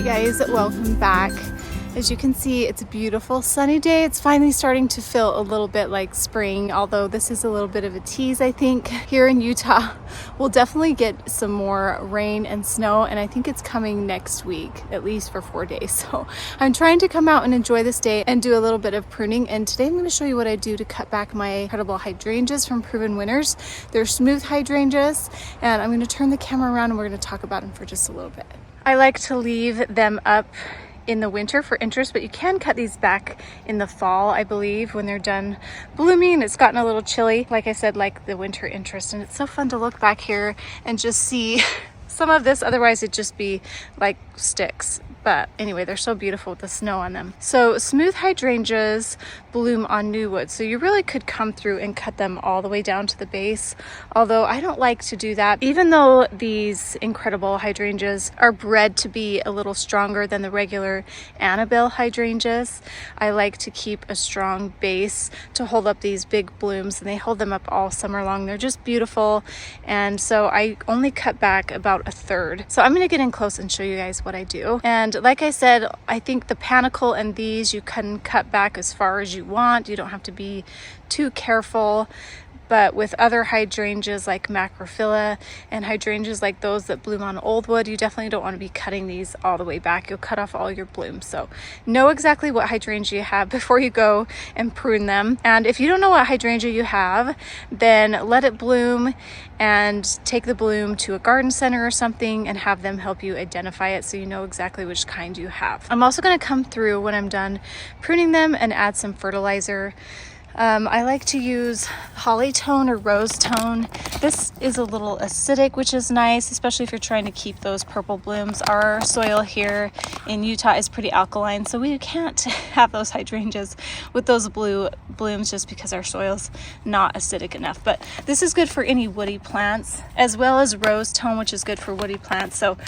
guys, welcome back. As you can see, it's a beautiful sunny day. It's finally starting to feel a little bit like spring, although this is a little bit of a tease. I think here in Utah we'll definitely get some more rain and snow, and I think it's coming next week, at least for 4 days. So I'm trying to come out and enjoy this day and do a little bit of pruning, and today I'm going to show you what I do to cut back my Incrediball Hydrangeas from Proven Winners. They're smooth hydrangeas, and I'm going to turn the camera around and we're going to talk about them for just a little bit. I like to leave them up in the winter for interest, but you can cut these back in the fall, I believe, when they're done blooming and it's gotten a little chilly. Like I said, like the winter interest, and it's so fun to look back here and just see some of this. Otherwise it'd just be like sticks. But anyway, they're so beautiful with the snow on them. So smooth hydrangeas bloom on new wood, so you really could come through and cut them all the way down to the base, although I don't like to do that. Even though these Incrediball hydrangeas are bred to be a little stronger than the regular Annabelle hydrangeas, I like to keep a strong base to hold up these big blooms, and they hold them up all summer long. They're just beautiful, and so I only cut back about a third. So I'm going to get in close and show you guys what I do. And like I said, I think the panicle and these you can cut back as far as you want. You don't have to be too careful. But with other hydrangeas like macrophylla and hydrangeas like those that bloom on old wood, you definitely don't want to be cutting these all the way back. You'll cut off all your blooms. So know exactly what hydrangea you have before you go and prune them. And if you don't know what hydrangea you have, then let it bloom and take the bloom to a garden center or something and have them help you identify it so you know exactly which kind you have. I'm also going to come through when I'm done pruning them and add some fertilizer. I like to use holly tone or rose tone. This is a little acidic, which is nice, especially if you're trying to keep those purple blooms. Our soil here in Utah is pretty alkaline, so we can't have those hydrangeas with those blue blooms just because our soil's not acidic enough. But this is good for any woody plants, as well as rose tone, which is good for woody plants. So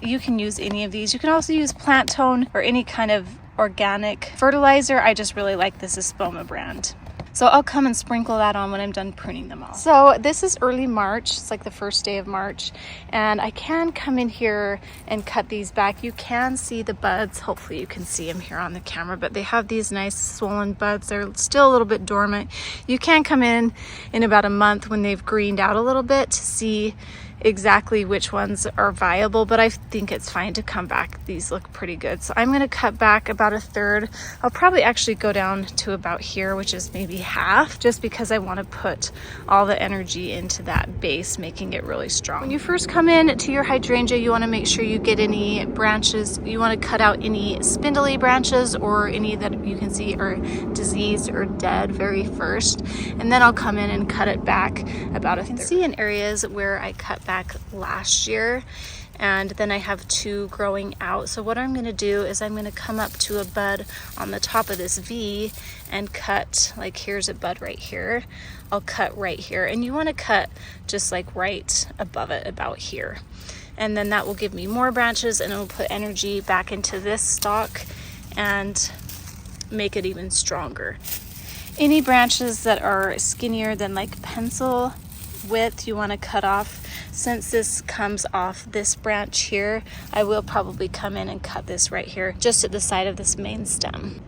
you can use any of these. You can also use plant tone or any kind of organic fertilizer. I just really like this Espoma brand. So I'll come and sprinkle that on when I'm done pruning them all. So this is early March. It's like the first day of March. And I can come in here and cut these back. You can see the buds. Hopefully you can see them here on the camera, but they have these nice swollen buds. They're still a little bit dormant. You can come in about a month when they've greened out a little bit to see exactly which ones are viable, but I think it's fine to come back. These look pretty good. So I'm going to cut back about a third. I'll probably actually go down to about here, which is maybe half, just because I want to put all the energy into that base, making it really strong. When you first come in to your hydrangea, you want to make sure you get any branches. You want to cut out any spindly branches or any that you can see are diseased or dead very first, and then I'll come in and cut it back about a third. You can see in areas where I cut back last year, and then I have two growing out. So what I'm going to do is I'm going to come up to a bud on the top of this V and cut, like here's a bud right here. I'll cut right here, and you want to cut just like right above it, about here, and then that will give me more branches and it will put energy back into this stalk and make it even stronger. Any branches that are skinnier than like pencil width you want to cut off. Since this comes off this branch here, I will probably come in and cut this right here just at the side of this main stem.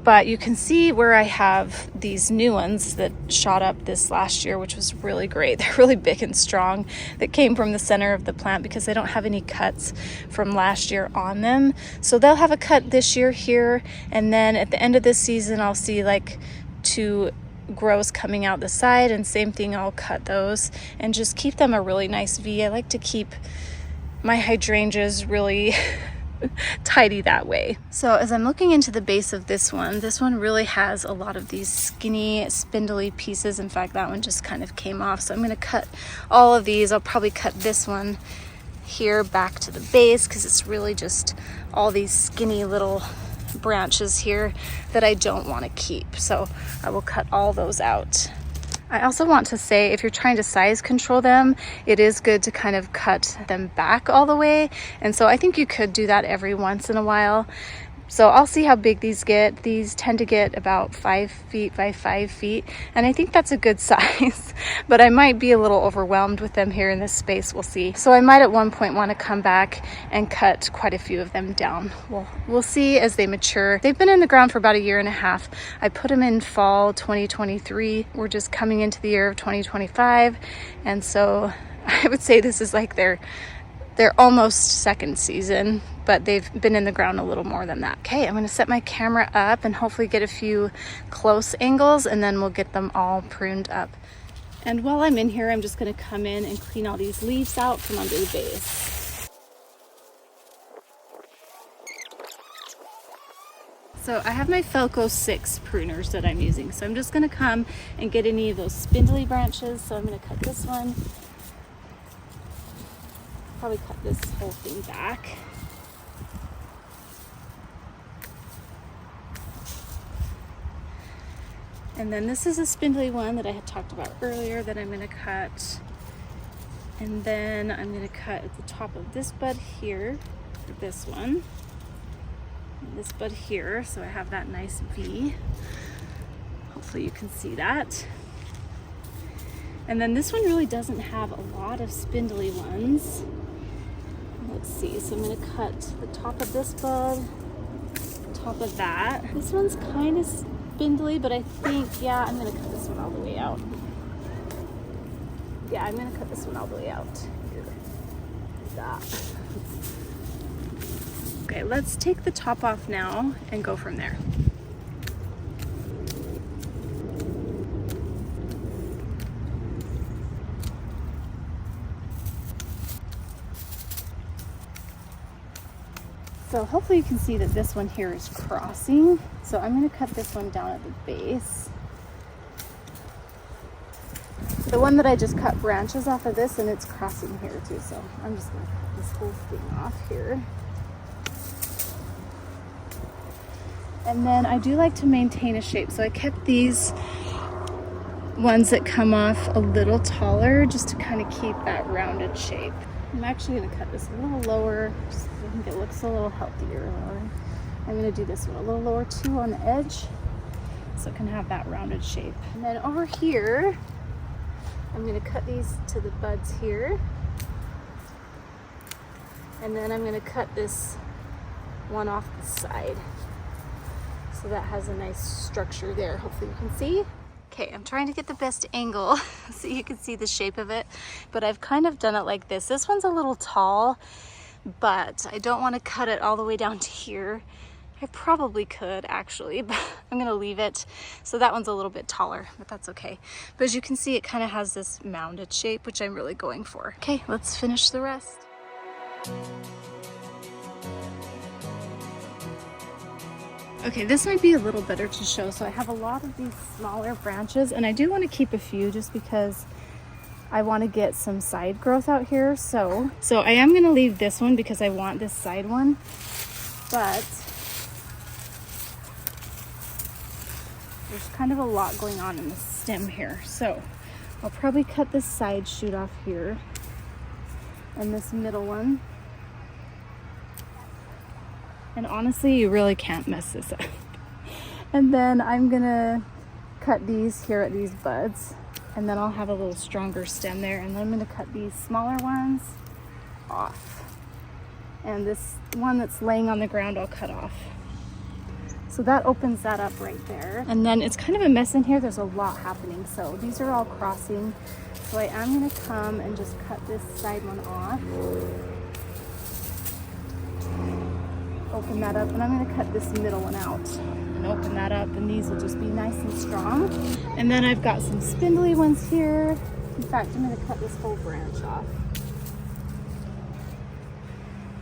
But you can see where I have these new ones that shot up this last year, which was really great. They're really big and strong, that came from the center of the plant because they don't have any cuts from last year on them. So they'll have a cut this year here, and then at the end of this season I'll see like two grows coming out the side, and same thing, I'll cut those and just keep them a really nice V. I like to keep my hydrangeas really tidy that way. So as I'm looking into the base of this one really has a lot of these skinny spindly pieces. In fact, that one just kind of came off, so I'm going to cut all of these. I'll probably cut this one here back to the base because it's really just all these skinny little branches here that I don't want to keep, so I will cut all those out. I also want to say, if you're trying to size control them, it is good to kind of cut them back all the way, and so I think you could do that every once in a while. So I'll see how big these get. These tend to get about 5 feet by 5 feet, and I think that's a good size, but I might be a little overwhelmed with them here in this space. We'll see. So I might at one point want to come back and cut quite a few of them down. We'll see as they mature. They've been in the ground for about 1.5 years. I put them in fall 2023. We're just coming into the year of 2025, and so I would say this is like their almost second season, but they've been in the ground a little more than that. Okay, I'm gonna set my camera up and hopefully get a few close angles, and then we'll get them all pruned up. And while I'm in here, I'm just gonna come in and clean all these leaves out from under the base. So I have my Felco 6 pruners that I'm using. So I'm just gonna come and get any of those spindly branches. So I'm gonna cut this one. Probably cut this whole thing back. And then this is a spindly one that I had talked about earlier that I'm gonna cut. And then I'm gonna cut at the top of this bud here, or this one, and this bud here, so I have that nice V. Hopefully you can see that. And then this one really doesn't have a lot of spindly ones. Let's see, so I'm gonna cut the top of this bud, top of that. This one's kind of spindly, but I think, yeah, I'm gonna cut this one all the way out. Yeah, I'm gonna cut this one all the way out. Here, like that. Okay, let's take the top off now and go from there. So hopefully you can see that this one here is crossing. So I'm going to cut this one down at the base. The one that I just cut branches off of this, and it's crossing here too. So I'm just going to cut this whole thing off here. And then I do like to maintain a shape. So I kept these ones that come off a little taller just to kind of keep that rounded shape. I'm actually going to cut this a little lower just so I think it looks a little healthier. I'm going to do this one a little lower too on the edge so it can have that rounded shape. And then over here, I'm going to cut these to the buds here. And then I'm going to cut this one off the side. So that has a nice structure there. Hopefully you can see. Okay, I'm trying to get the best angle so you can see the shape of it, but I've kind of done it like this. This one's a little tall, but I don't want to cut it all the way down to here. I probably could actually, but I'm gonna leave it. So that one's a little bit taller, but that's okay. But as you can see, it kind of has this mounded shape, which I'm really going for. Okay, let's finish the rest. Okay, this might be a little better to show. So I have a lot of these smaller branches, and I do want to keep a few just because I want to get some side growth out here. So I am going to leave this one because I want this side one, but there's kind of a lot going on in the stem here. So I'll probably cut this side shoot off here and this middle one. And honestly, you really can't mess this up. And then I'm gonna cut these here at these buds, and then I'll have a little stronger stem there. And then I'm gonna cut these smaller ones off. And this one that's laying on the ground, I'll cut off. So that opens that up right there. And then it's kind of a mess in here. There's a lot happening. So these are all crossing. So I am gonna come and just cut this side one off. Open that up, and I'm going to cut this middle one out and open that up, and these will just be nice and strong. And then I've got some spindly ones here. In fact, I'm going to cut this whole branch off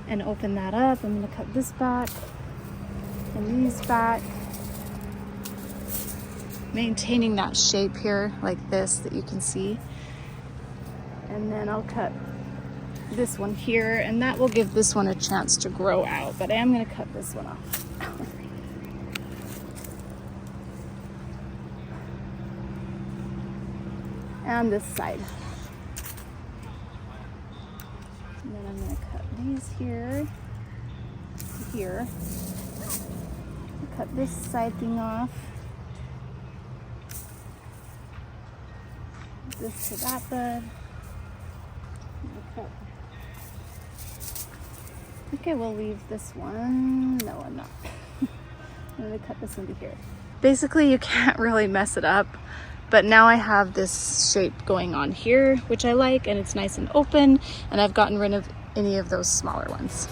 and open that up. I'm going to cut this back and these back, maintaining that shape here like this that you can see. And then I'll cut this one here, and that will give this one a chance to grow out, but I am going to cut this one off. And this side. And then I'm going to cut these here, here. Cut this side thing off. This to that bud. I think I will leave this one. No, I'm not. I'm gonna cut this into here. Basically, you can't really mess it up, but now I have this shape going on here, which I like, and it's nice and open, and I've gotten rid of any of those smaller ones.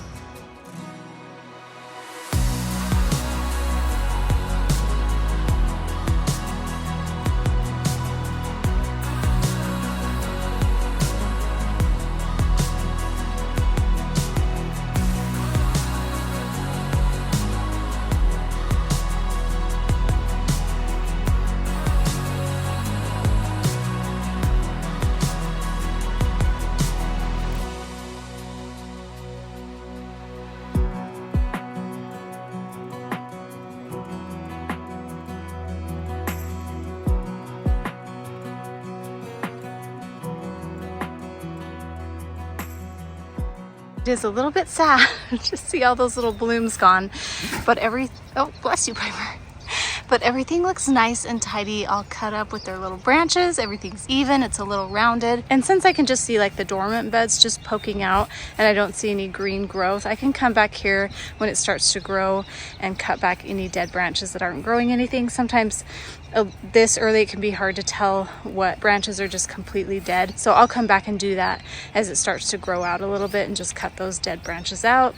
It is a little bit sad to see all those little blooms gone, but oh, bless you, Piper. But everything looks nice and tidy, all cut up with their little branches. Everything's even, it's a little rounded. And since I can just see like the dormant beds just poking out and I don't see any green growth, I can come back here when it starts to grow and cut back any dead branches that aren't growing anything. Sometimes this early it can be hard to tell what branches are just completely dead. So I'll come back and do that as it starts to grow out a little bit and just cut those dead branches out.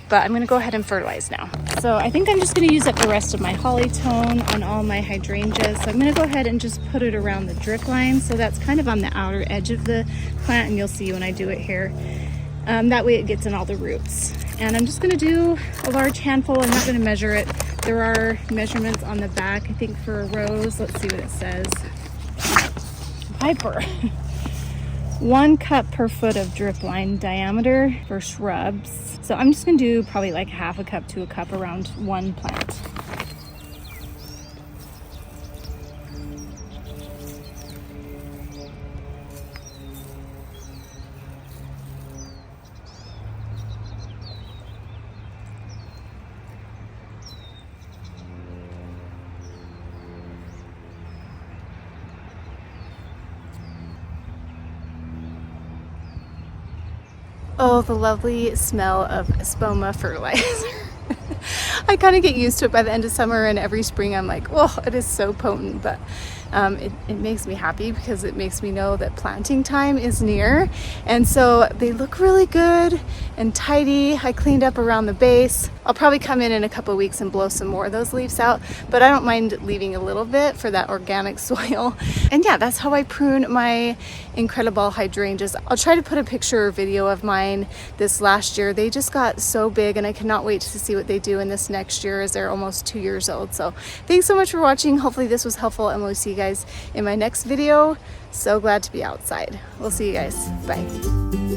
But I'm gonna go ahead and fertilize now. So I think I'm just gonna use up the rest of my holly tone on all my hydrangeas. So I'm gonna go ahead and just put it around the drip line. So that's kind of on the outer edge of the plant, and you'll see when I do it here. That way it gets in all the roots. And I'm just gonna do a large handful. I'm not gonna measure it. There are measurements on the back, I think, for a rose. Let's see what it says. Piper. 1 cup per foot of drip line diameter for shrubs. So I'm just gonna do probably like half a cup to a cup around one plant. Oh, the lovely smell of Spoma fertilizer. I kind of get used to it by the end of summer, and every spring I'm like, oh, it is so potent, but it makes me happy because it makes me know that planting time is near. And so they look really good and tidy. I cleaned up around the base. I'll probably come in a couple of weeks and blow some more of those leaves out, but I don't mind leaving a little bit for that organic soil. And yeah, that's how I prune my Incrediball hydrangeas. I'll try to put a picture or video of mine this last year. They just got so big, and I cannot wait to see what they do in this next year as they're almost 2 years old. So thanks so much for watching. Hopefully this was helpful, and we'll see you guys in my next video. So glad to be outside. We'll see you guys. Bye.